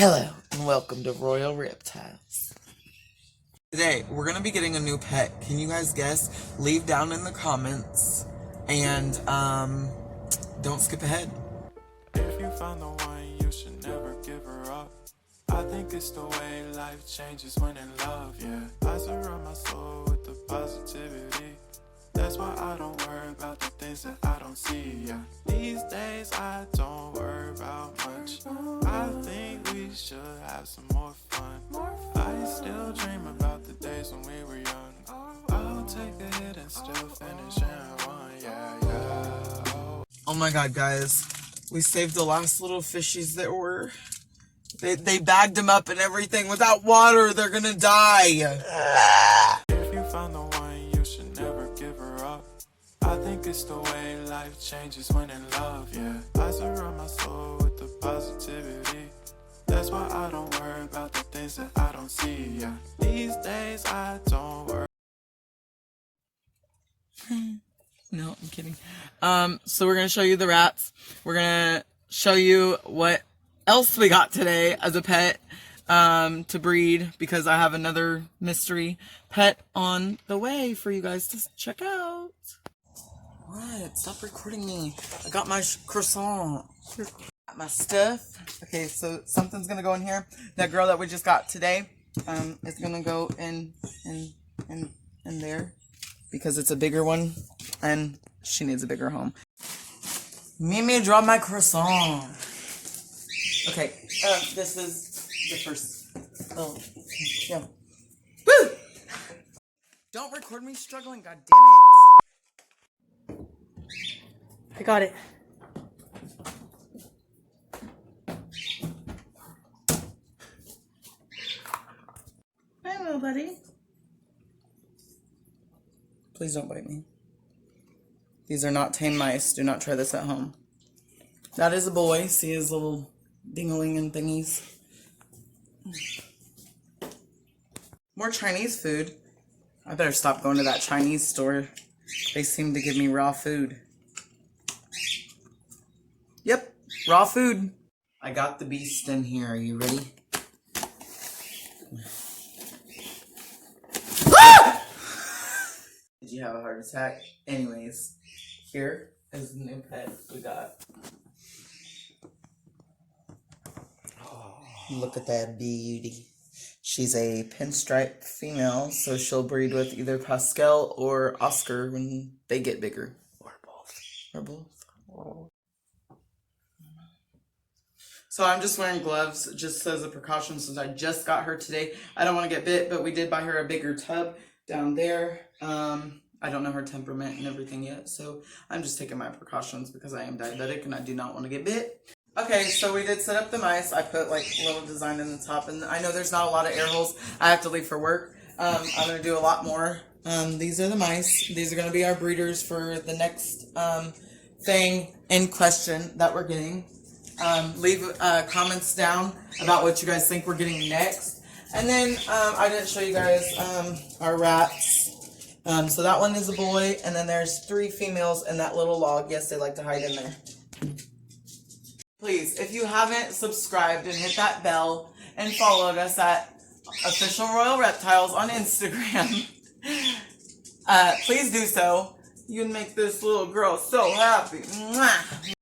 Hello, and welcome to Royal Reptiles. Today, we're going to be getting a new pet. Can you guys guess? Leave down in the comments, and, don't skip ahead. If you found the one, you should never give her up. I think it's the way life changes when in love, yeah. I surround my soul with the positivity. That's why I don't worry about the things that I don't see, yeah. These days I don't worry about much. I think we should have some more fun. I still dream about the days when we were young. I'll take a hit and still finish in one, yeah. Oh my god, guys. We saved the last little fishies that were... They bagged them up and everything. Without water, they're gonna die. If you found the one, you should never give her up. I think it's the way life changes when in love, yeah. I surround my soul with the positivity. That's why I don't worry about the things that I don't see, yeah. These days I don't worry. No, I'm kidding. So we're gonna show you the rats. We're gonna show you what else we got today as a pet to breed, because I have another mystery pet on the way for you guys to check out. What? Stop recording me. I got my croissant. Got my stuff. Okay, so something's gonna go in here. That girl that we just got today is gonna go in there because it's a bigger one and she needs a bigger home. Mimi dropped my croissant. Okay, this is the first. Oh, yeah. Woo! Don't record me struggling, god damn it. I got it. Hi, little buddy. Please don't bite me. These are not tame mice. Do not try this at home. That is a boy. See his little dingling and thingies. More Chinese food. I better stop going to that Chinese store. They seem to give me raw food. Yep, raw food. I got the beast in here. Are you ready? Ah! Did you have a heart attack? Anyways, here is the new pet we got. Look at that beauty. She's a pinstripe female, so she'll breed with either Pascal or Oscar when they get bigger. Or both. Or both. So I'm just wearing gloves just as a precaution since I just got her today. I don't want to get bit, but we did buy her a bigger tub down there. I don't know her temperament and everything yet, so I'm just taking my precautions because I am diabetic and I do not want to get bit. Okay, so we did set up the mice. I put like a little design in the top, and I know there's not a lot of air holes. I have to leave for work. I'm going to do a lot more. These are the mice. These are going to be our breeders for the next thing in question that we're getting. Leave comments down about what you guys think we're getting next. And then I didn't show you guys our rats. So that one is a boy, and then there's 3 females in that little log. Yes, they like to hide in there. Please, if you haven't subscribed and hit that bell and followed us at Official Royal Reptiles on Instagram, please do so. You can make this little girl so happy. Mwah!